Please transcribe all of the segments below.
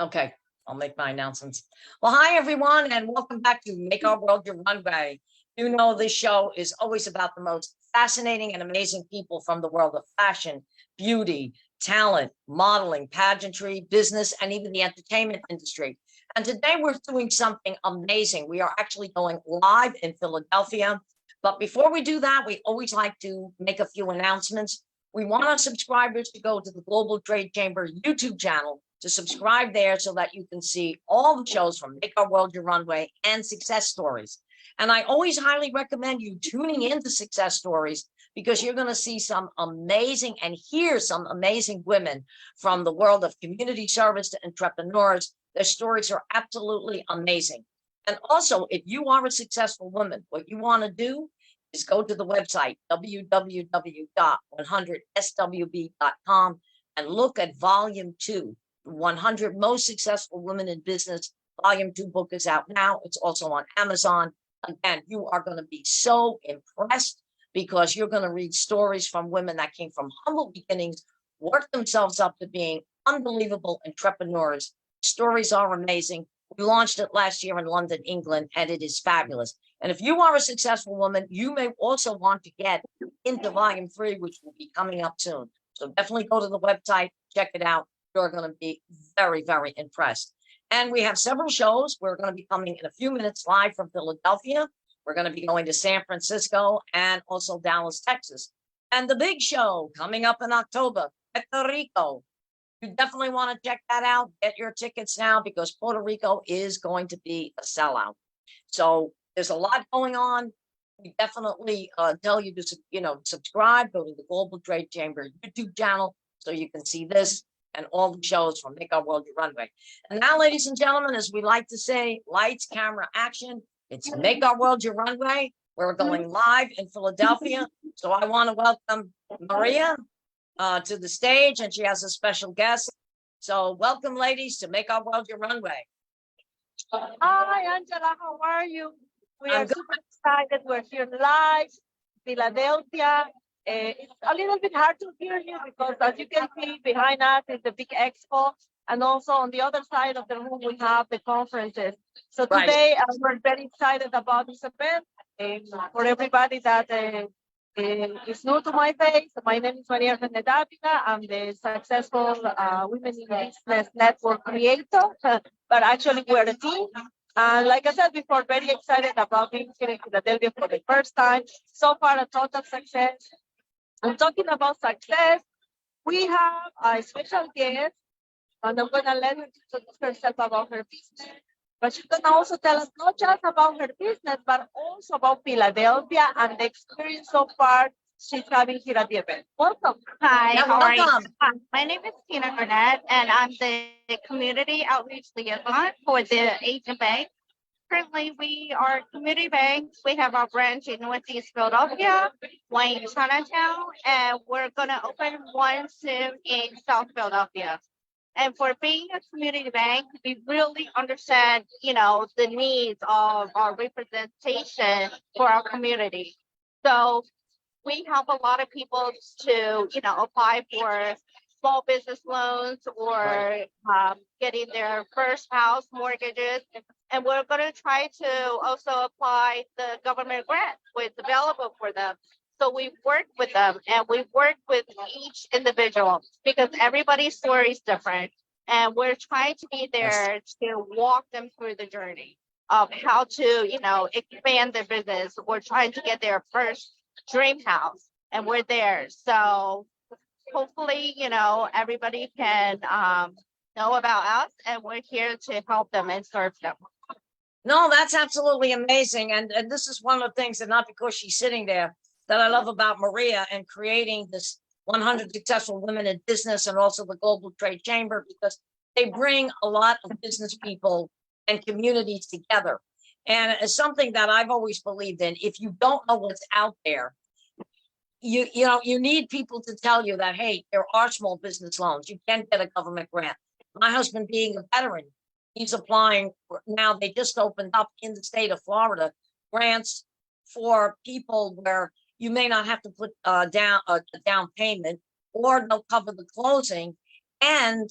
Okay, I'll make my announcements. Well, hi everyone, and welcome back to Make Our World Your Runway. You know, this show is always about the most fascinating and amazing people from the world of fashion, beauty, talent, modeling, pageantry, business, and even the entertainment industry. And today we're doing something amazing. We are actually going live in Philadelphia. But before we do that, we always like to make a few announcements. We want our subscribers to go to the Global Trade Chamber YouTube channel to subscribe there so that you can see all the shows from Make Our World Your Runway and Success Stories. And I always highly recommend you tuning into Success Stories because you're going to see some amazing and hear some amazing women from the world of community service to entrepreneurs. Their stories are absolutely amazing. And also, if you are a successful woman, what you want to do is go to the website, www.100swb.com, and look at Volume 2, 100 Most Successful Women in Business. Volume 2 book is out now. It's also on Amazon. Again, you are going to be so impressed because you're going to read stories from women that came from humble beginnings, worked themselves up to being unbelievable entrepreneurs. Stories are amazing. We launched it last year in London, England, and it is fabulous. And if you are a successful woman, you may also want to get into Volume 3, which will be coming up soon. So definitely go to the website, check it out. You're going to be very, very impressed. And we have several shows. We're going to be coming in a few minutes live from Philadelphia. We're going to be going to San Francisco and also Dallas, Texas. And the big show coming up in October, Puerto Rico. You definitely want to check that out. Get your tickets now because Puerto Rico is going to be a sellout. So there's a lot going on. We definitely tell you to, subscribe, go to the Global Trade Chamber YouTube channel so you can see this and all the shows from Make Our World Your Runway. And now, ladies and gentlemen, as we like to say, lights, camera, action. It's Make Our World Your Runway. We're going live in Philadelphia. So I want to welcome Maria to the stage, and she has a special guest. So welcome, ladies, to Make Our World Your Runway. Hi, Angela. How are you? We I'm are good. super excited. We're here live, Philadelphia. It's a little bit hard to hear you because, as you can see, behind us is the big Expo, and also on the other side of the room we have the conferences. So today we're very excited about this event. For everybody that is new to my face, my name is Maria Davila. I'm the successful Women in Business Network creator, but actually we're a team. And like I said before, very excited about being here in Philadelphia for the first time. So far, a total success. I'm talking about success. We have a special guest, and I'm going to let her introduce herself about her business. But she's going to also tell us not just about her business, but also about Philadelphia and the experience so far she's having here at the event. Welcome. Hi, Yeah, how are you? welcome. My name is Tina Burnett, and I'm the community outreach liaison for the Agent Bank. Currently, we are a community bank. We have our branch in Northeast Philadelphia, one in Chinatown, and we're going to open one soon in South Philadelphia. And for being a community bank, we really understand, the needs of our representation for our community. So we help a lot of people to, apply for small business loans or getting their first house mortgages. And we're going to try to also apply the government grant what's available for them. So we work with them and we work with each individual because everybody's story is different. And we're trying to be there to walk them through the journey of how to, expand their business. We're trying to get their first dream house and we're there. So hopefully, everybody can know about us and we're here to help them and serve them. No, that's absolutely amazing. And this is one of the things that not because she's sitting there that I love about Maria and creating this 100 Successful Women in Business and also the Global Trade Chamber, because they bring a lot of business people and communities together. And it's something that I've always believed in. If you don't know what's out there, you need people to tell you that, hey, there are small business loans. You can get a government grant. My husband being a veteran, he's applying now. They just opened up in the state of Florida grants for people where you may not have to put down a down payment, or they'll cover the closing, and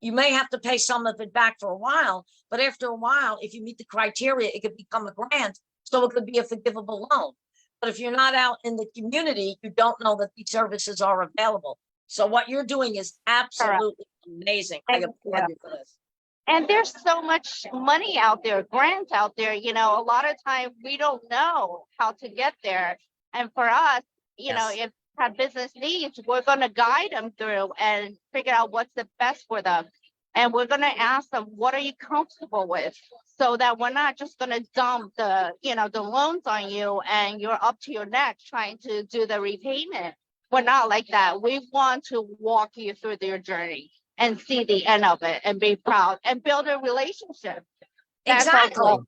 you may have to pay some of it back for a while, but after a while, if you meet the criteria, it could become a grant. So it could be a forgivable loan. But if you're not out in the community, you don't know that these services are available. So what you're doing is absolutely amazing. I applaud you for this. And there's so much money out there, grants out there, you know, a lot of times we don't know how to get there. And for us, you know, Yes. if have business needs, we're going to guide them through and figure out what's the best for them. And we're going to ask them, what are you comfortable with? So that we're not just going to dump the, you know, the loans on you and you're up to your neck trying to do the repayment. We're not like that. We want to walk you through your journey and see the end of it and be proud and build a relationship. That's our Exactly. goal.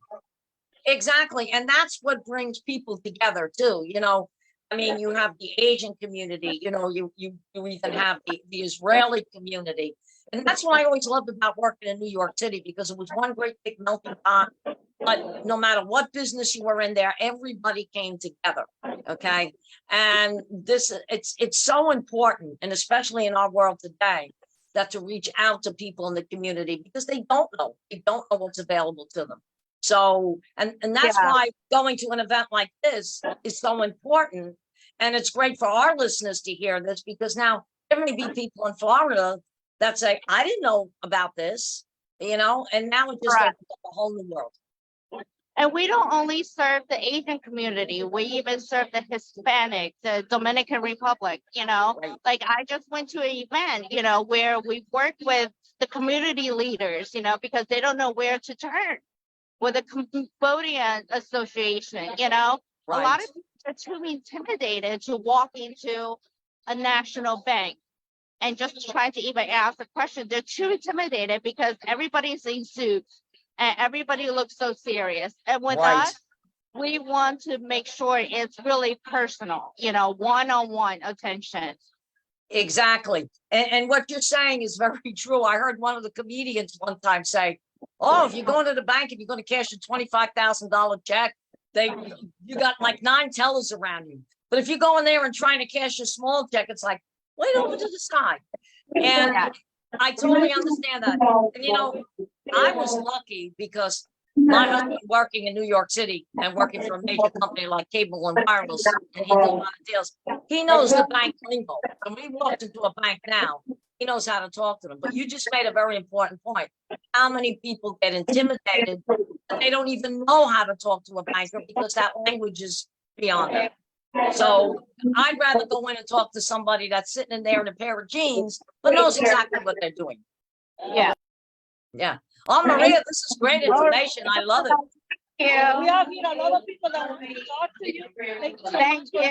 Exactly. And that's what brings people together too. You know, I mean, you have the Asian community, you know, you even have the Israeli community. And that's what I always loved about working in New York City, because it was one great big melting pot. But no matter what business you were in there, everybody came together. Okay. And this, it's so important, and especially in our world today, that to reach out to people in the community, because they don't know what's available to them. So, and that's why going to an event like this is so important. And it's great for our listeners to hear this, because now there may be people in Florida that say, I didn't know about this, you know, and now it just opens up a whole new world. And we don't only serve the Asian community, we even serve the Hispanic, the Dominican Republic, you know, Right. like I just went to an event, you know, where we worked with the community leaders, you know, because they don't know where to turn, with the Cambodian Association, you know, a lot of people are too intimidated to walk into a national bank and just try to even ask a question. They're too intimidated because everybody's in suits and everybody looks so serious. And with us, we want to make sure it's really personal, you know, one-on-one attention. Exactly. And what you're saying is very true. I heard one of the comedians one time say, oh, if you go into the bank and you're going to cash a $25,000 check, you got like 9 tellers around you. But if you go in there and trying to cash a small check, it's like, wait over to the side. And I totally understand that. And you know, I was lucky because my husband working in New York City and working for a major company like Cable and Wireless, and he did a lot of deals. He knows the bank lingo. When we walked into a bank now, he knows how to talk to them. But you just made a very important point. How many people get intimidated and they don't even know how to talk to a banker because that language is beyond them. So I'd rather go in and talk to somebody that's sitting in there in a pair of jeans, but knows exactly what they're doing. Yeah. Yeah. Oh, Maria, this is great information. I love it. Yeah. We have here a lot of people that want to talk to you. Thank you.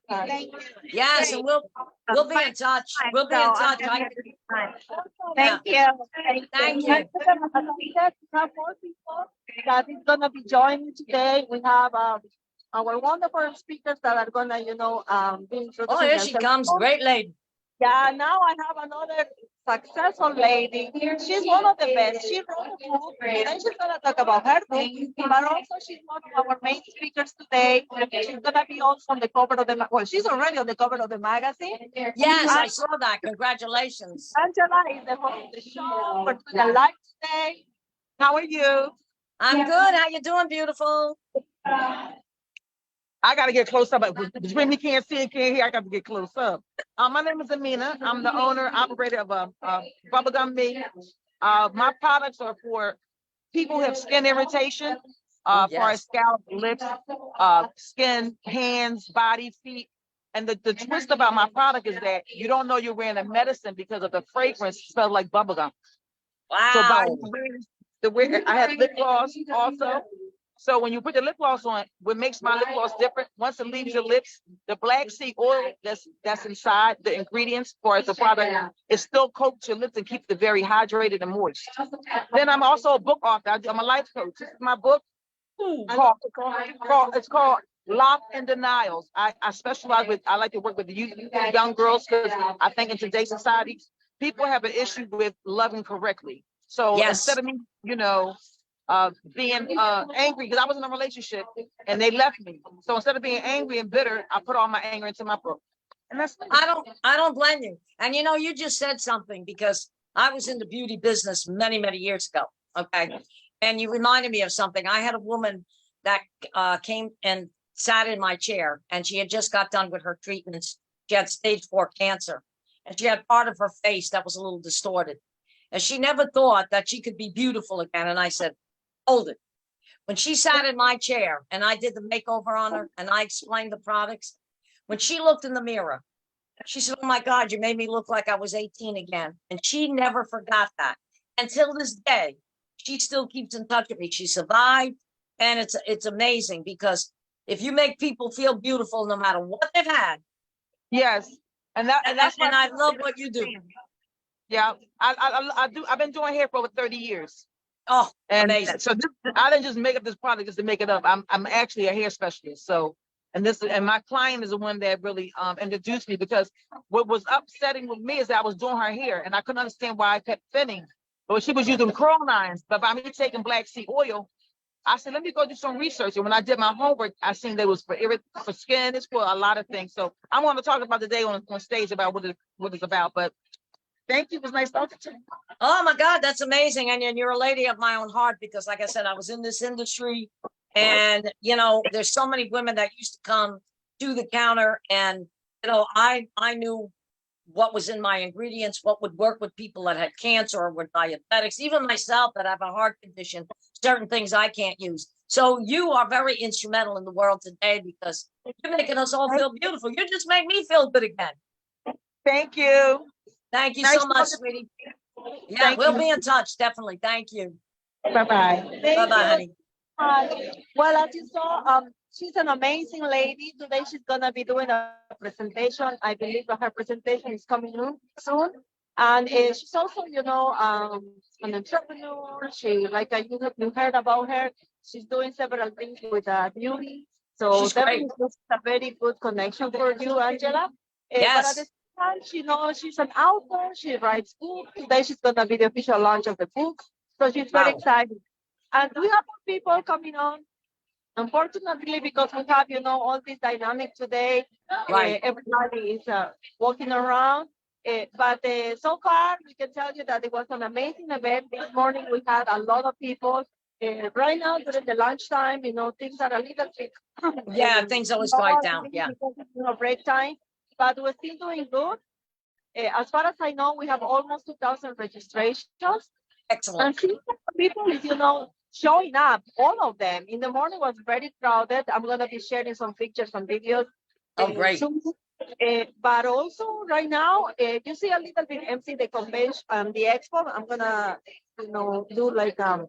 Thank you. Yes, and we'll be in touch. We'll be in touch. Thank you. Thank you. We have more people that is gonna be joining today. We have our wonderful speakers that are gonna, you know, be introducing Oh, here she themselves. comes. Great lady. Yeah, now I have another successful lady. She's one of the best. She wrote a book, and she's gonna talk about her book, but also she's one of our main speakers today. She's gonna be also on the cover of the she's already on the cover of the magazine. Yes, I saw that. Congratulations. Angela is the host of the show. We're doing a live today. How are you? I'm good. How you doing, beautiful? I got to get close up. Between me can't see and can't hear, I got to get close up. My name is Amina. I'm the owner, operator of Bubblegum Me. My products are for people who have skin irritation, for our scalp, lips, skin, hands, body, feet. And the twist about my product is that you don't know you're wearing a medicine because of the fragrance smells like bubblegum. Wow. So I have lip gloss also. So when you put the lip gloss on, what makes my lip gloss different, once it leaves your lips, the black seed oil that's inside the ingredients for the product, it still coats your lips and keeps it very hydrated and moist. Then I'm also a book author. I'm a life coach. This is my book. It's called Locked in Denials. I specialize with, I like to work with the young girls because I think in today's society, people have an issue with loving correctly. So instead of me, you know, being angry, because I was in a relationship and they left me. So instead of being angry and bitter, I put all my anger into my book. And that's I don't blame you. And you know, you just said something because I was in the beauty business many, many years ago. Okay. And you reminded me of something. I had a woman that came and sat in my chair, and she had just got done with her treatments. She had stage 4 cancer, and she had part of her face that was a little distorted. And she never thought that she could be beautiful again. And I said, hold it. When she sat in my chair and I did the makeover on her and I explained the products, when she looked in the mirror, she said, oh my God, you made me look like I was 18 again. And she never forgot that. Until this day, she still keeps in touch with me. She survived. And it's amazing because if you make people feel beautiful, no matter what they've had, yes. And that's and why I love what you do. yeah, I do. I've been doing hair for over 30 years. Oh, And amazing. so I didn't just make up this product just to make it up. I'm actually a hair specialist. So, and my client is the one that really introduced me, because what was upsetting with me is that I was doing her hair and I couldn't understand why I kept thinning. But she was using curl lines, but by me taking black seed oil, I said, let me go do some research. And when I did my homework, I seen that it was for skin, it's for a lot of things. So I want to talk about today on stage about what it's about. But thank you. It was nice talking to you. Oh my God, that's amazing. And you're a lady of my own heart because, like I said, I was in this industry, and you know, there's so many women that used to come to the counter, and you know, I knew what was in my ingredients, what would work with people that had cancer or were diabetics, even myself that have a heart condition, certain things I can't use. So you are very instrumental in the world today because you're making us all feel beautiful. You just make me feel good again. Thank you. Thank you Nice so much, talking- sweetie. Yeah, Thank we'll you. be in touch. Definitely. Thank you. Bye-bye. Bye-bye, honey. Well, as you saw, she's an amazing lady. Today she's gonna be doing a presentation. I believe that her presentation is coming soon. And she's also, you know, an entrepreneur. She, like you heard about her, she's doing several things with beauty. So She's great. definitely this is a very good connection for you, Angela. But at Yes. the same time, she knows she's an author. She writes books. Today she's gonna be the official launch of the book. So she's very Wow. excited. And we have more people coming on. Unfortunately, because we have, you know, all this dynamic today, Right. everybody is walking around. But so far, we can tell you that it was an amazing event. This morning, we had a lot of people. Right now, during the lunchtime, you know, things are a little bit. Yeah, things always quiet down. Yeah. Because it's, you know, break time. But we're still doing good. As far as I know, we have almost 2,000 registrations. Excellent. And see, people is, you know, showing up, all of them. In the morning was very crowded. I'm gonna be sharing some pictures and videos. Oh, great. soon. But also right now, you see a little bit empty the convention, the expo. I'm gonna, you know, do like I'm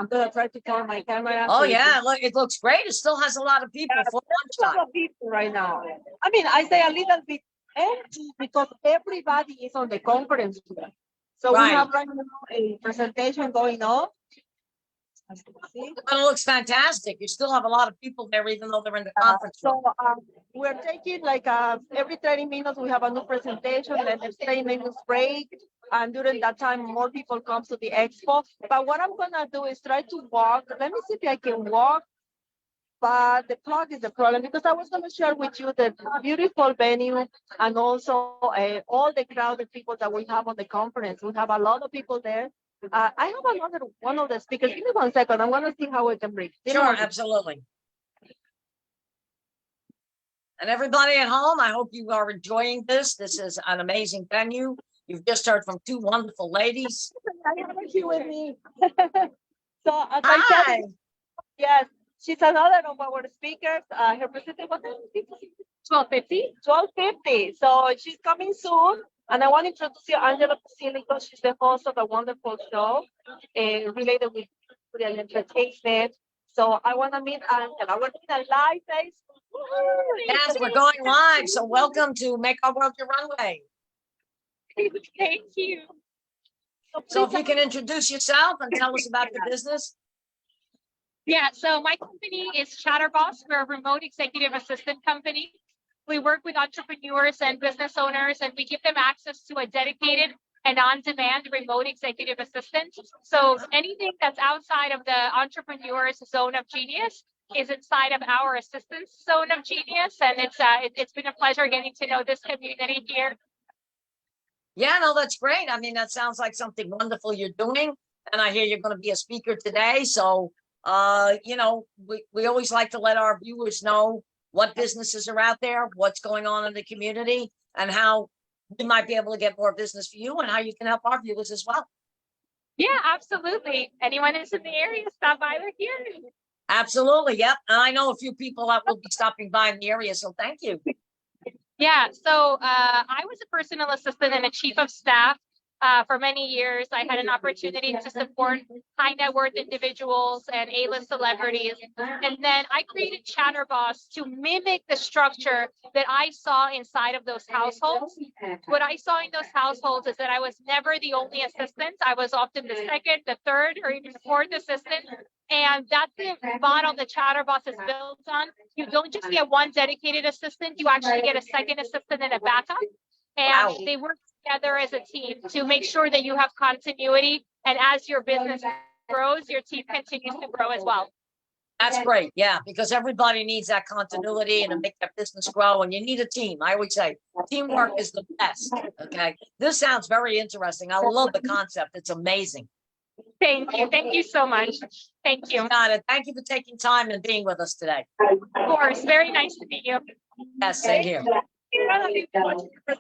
gonna try to turn my camera. Oh so you yeah, can- look, it looks great. It still has a lot of people for There's a lot lunchtime. of people right now. I mean, I say a little bit empty because everybody is on the conference floor. So Right. we have right now a presentation going on. As you can see. But it looks fantastic. You still have a lot of people there, even though they're in the conference room. So we're taking like every 30 minutes we have a new presentation, then there's 30 minutes break. And during that time, more people come to the expo. But what I'm gonna do is try to walk. Let me see if I can walk. But the plug is the problem because I was gonna share with you the beautiful venue and also all the crowded people that we have on the conference. We have a lot of people there. I have another one of the speakers. Give me 1 second. I'm gonna see how we can bring. Sure, absolutely. And everybody at home, I hope you are enjoying this. This is an amazing venue. You've just heard from two wonderful ladies. I have her here with me. So as I said, Hi. yes, she's another of our speakers. Her presentation was 12:50. 12:50. So she's coming soon. And I want to introduce you, Angela Basilico. She's the host of a wonderful show related with brilliant entertainment. So I want to meet Angela. We're doing a live Facebook. Yes, we're going live. So welcome to Make Our World Your Runway. Thank you. So if you can introduce yourself and tell us about your business. Yeah, so my company is Chatterboss. We're a remote executive assistant company. We work with entrepreneurs and business owners, and we give them access to a dedicated and on-demand remote executive assistant. So anything that's outside of the entrepreneur's zone of genius, is inside of our assistance zone of genius. And it's been a pleasure getting to know this community here. Yeah, no, that's great. I mean, that sounds like something wonderful you're doing. And I hear you're going to be a speaker today. So, you know, we always like to let our viewers know what businesses are out there, what's going on in the community, and how we might be able to get more business for you and how you can help our viewers as well. Yeah, absolutely. Anyone who's in the area, stop by, we're here. Absolutely. Yep. And I know a few people that will be stopping by in the area. So thank you. Yeah, so I was a personal assistant and a chief of staff for many years. I had an opportunity to support high net worth individuals and A-list celebrities. And then I created Chatterboss to mimic the structure that I saw inside of those households. What I saw in those households is that I was never the only assistant. I was often the second, the third, or even the fourth assistant. And that's the model that Chatterboss is built on. You don't just get one dedicated assistant, you actually get a second assistant and a backup. And Wow. they work together as a team to make sure that you have continuity. And as your business grows, your team continues to grow as well. That's great. Yeah, because everybody needs that continuity and to make that business grow. And you need a team. I always say teamwork is the best. Okay. This sounds very interesting. I love the concept. It's amazing. Thank you. Thank you so much. Thank you. Got it. Thank you for taking time and being with us today. Of course. Very nice to meet you. Yes, same here. Maybe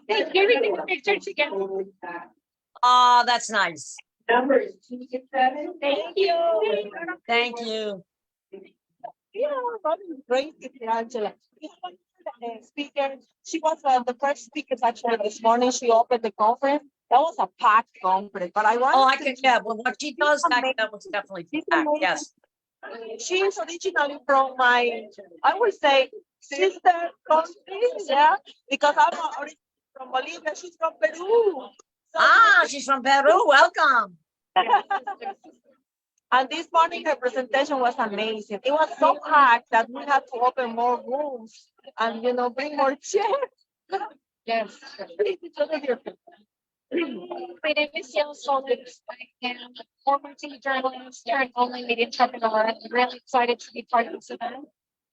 take a picture together. Oh, that's nice. Numbers. Thank you. Thank you. Yeah, that is great, Angela. You know, the speaker, she was the first speaker actually this morning. She opened the conference. That was a packed conference, but I want. Oh, I can, yeah, well, what she does, that was definitely back. Yes. She is originally from my, I would say, sister country, yeah, because I'm originally from Bolivia. She's from Peru. So She's from Peru. Welcome. And this morning her presentation was amazing. It was so packed that we had to open more rooms and bring more chairs. Yes. My name is Yale Solis. I am a former TV journalist turned online media entrepreneur. I'm really excited to be part of this event.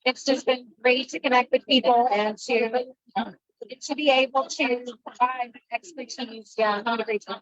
It's just been great to connect with people and to be able to provide expertise. Yeah, I'm having a great time.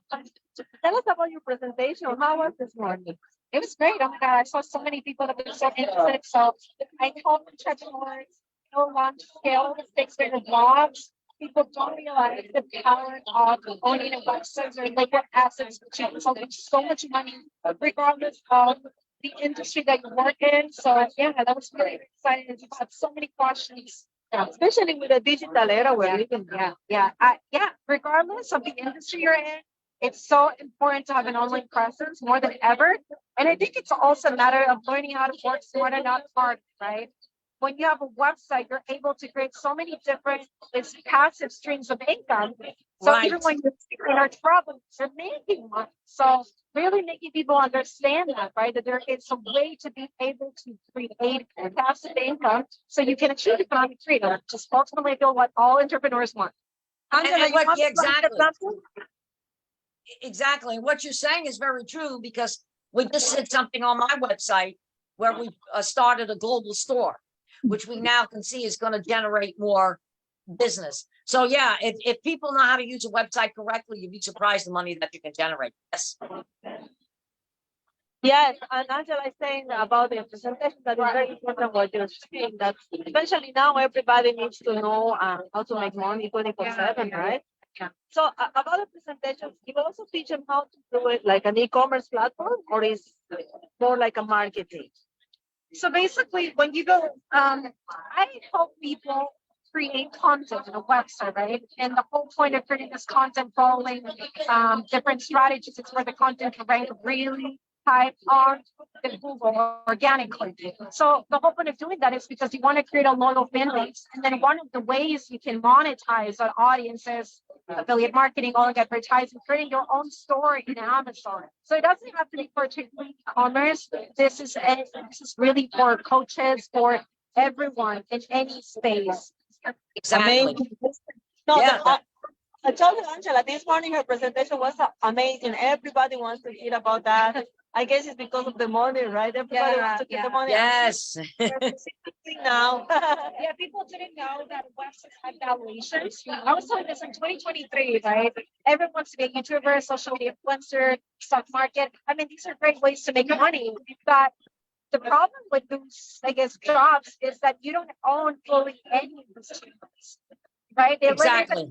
Tell us about your presentation. How was this morning? It was great. Oh my God, I saw so many people that were so interested. So I help entrepreneurs launch scale the 6-figure blogs. People don't realize the power of owning a website or liquid assets, which is so much money, regardless of the industry that you work in. So yeah, that was really exciting. You had so many questions. Yeah, especially with the digital era we're living in. Yeah. Regardless of the industry you're in, it's so important to have an online presence more than ever. And I think it's also a matter of learning how to work smarter, not hard, right? When you have a website, you're able to create so many different passive streams of income. So Right. even when you're in our trouble, you're making money. So really making people understand that, right? That there is a way to be able to create passive income so you can achieve economic freedom, which is ultimately I feel what all entrepreneurs want. And you what- want yeah, to exactly. something? Exactly. What you're saying is very true because we just did something on my website where we started a global store, which we now can see is going to generate more business. So yeah, if people know how to use a website correctly, you'd be surprised the money that you can generate. Yes. Yes, and Angela is saying about the presentation that is very important what you're saying, that especially now everybody needs to know how to make money 24/7, right? Yeah. So about the presentation, you also teach them how to do it like an e-commerce platform, or is more like a marketing? So basically, when you go, I help people create content on a website, right? And the whole point of creating this content following different strategies is for the content to rank really high on the Google organically. So the whole point of doing that is because you want to create a loyal fan base. And then one of the ways you can monetize that audience is affiliate marketing, all advertising, creating your own store in Amazon. So it doesn't have to be for e-commerce. This is really for coaches, for everyone in any space. Exactly. Amazing. No, Yeah. I told you, Angela, this morning her presentation was amazing. Everybody wants to hear about that. I guess it's because of the money, right? Everybody wants to get the money. Yes. Now. Yeah, people didn't know that websites had valuations. I was telling this in 2023, right? Everyone wants to be a YouTuber, social media influencer, stock market. I mean, these are great ways to make money. But the problem with those, I guess, jobs is that you don't own fully any of those channels, right? They Exactly.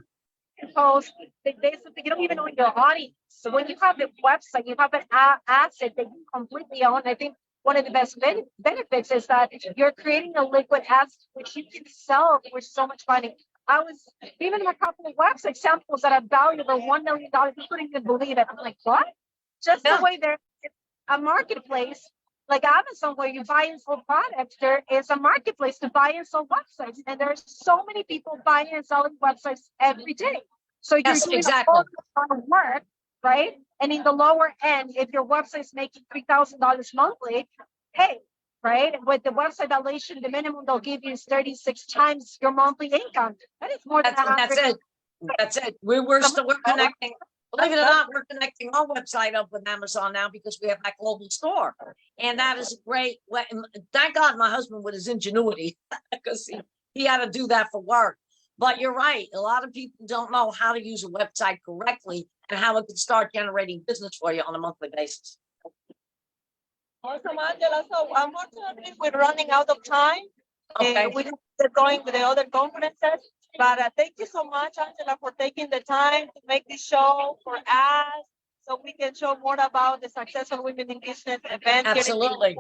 post, they basically, you don't even own your audience. So when you have a website, you have an asset that you completely own. I think one of the best benefits is that you're creating a liquid asset which you can sell for so much money. I was even in a couple of website samples that are valued over $1 million. You couldn't even believe it. I'm like, what? Just Yeah. the way there's a marketplace like Amazon where you buy and sell products, there is a marketplace to buy and sell websites. And there's so many people buying and selling websites every day. So you're Yes, doing exactly. a lot of work, right? And in the lower end, if your website's making $3,000 monthly, hey, right? With the website valuation, the minimum they'll give you is 36 times your monthly income. That is more than That's it. That's it. We're still, we're connecting. Believe it or not, we're connecting our website up with Amazon now because we have that global store. And that is a great way. Thank God my husband with his ingenuity because he had to do that for work. But you're right. A lot of people don't know how to use a website correctly and how it can start generating business for you on a monthly basis. Awesome, Angela. So unfortunately, we're running out of time. Okay. We have to get going with the other conferences. But thank you so much, Angela, for taking the time to make this show for us so we can show more about the Successful Women in Business event. Absolutely.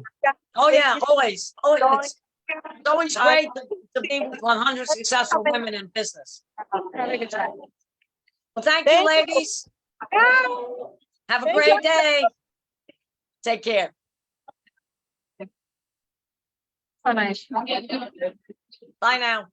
Oh, yeah, always. It's always great to be with 100 successful women in business. Well, thank you, ladies. Have a great day. Take care. So nice. Bye now.